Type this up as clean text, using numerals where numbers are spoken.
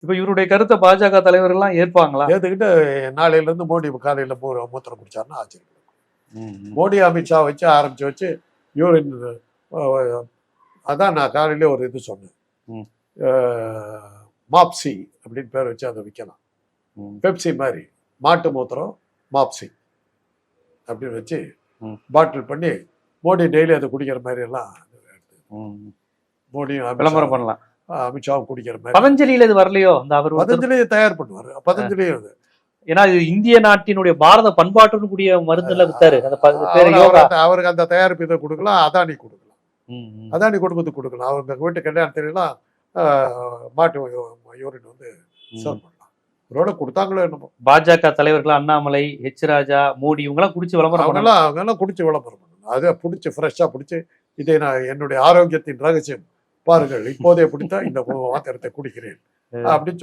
இப்ப இவருடைய கருத்தை பாஜக தலைவர்கள்லாம் ஏற்பாங்களா? ஏத்துக்கிட்டு நாளையில இருந்து மோடி காலையில மூத்திரம் குடிச்சாருன்னா ஆச்சரியம். மோடி அமித்ஷா வச்சு ஆரம்பிச்சு யூரின் அதான் நான் காலையிலே ஒரு இது சொன்னேன். மாப்சி அப்படின்னு பேர் வச்சு அதை விற்கலாம். பெப்சி மாதிரி மாட்டு மூத்திரம் மாப்சி அப்படின்னு வச்சு பாட்டில் பண்ணி மோடி டெய்லி அதை குடிக்கிற மாதிரி எல்லாம் மோடியும் விளம்பரம் பண்ணலாம். அமித்ஷாவும் குடிக்கிற மாதிரி. பதஞ்சலியில இது வரலையோ? அந்த அவர் பதஞ்சலியை தயார் பண்ணுவார். பதஞ்சலியும் அது ஏன்னா இது இந்திய நாட்டினுடைய பாரத பண்பாட்டுன்னு கூடிய மருந்துல வித்தாரு. அவருக்கு அந்த தயாரிப்பு இதை கொடுக்கலாம். அதானி கொடுக்கலாம். அதானி குடும்பத்துக்கு கொடுக்கலாம். அவங்க வீட்டு கல்யாணத்திலாம் மாட்டு யூரின் வந்து சர்வ் பண்ணலாம். அவரோட கொடுத்தாங்களோ என்னமோ. பாஜக தலைவர்கள் அண்ணாமலை, ஹெச் ராஜா, மோடி இவங்கெல்லாம் குடிச்சு விளம்பரம் பண்ணலாம். அவங்கெல்லாம் குடிச்சு விளம்பரம் பண்ணணும். அதை பிடிச்சி ஃப்ரெஷ்ஷாக பிடிச்சி இதை நான் என்னுடைய ஆரோக்கியத்தின் ரகசியம் பாருங்கள், இப்போதே பிடித்தா இந்த மாத்திரத்தை குடிக்கிறேன் அப்படின்னு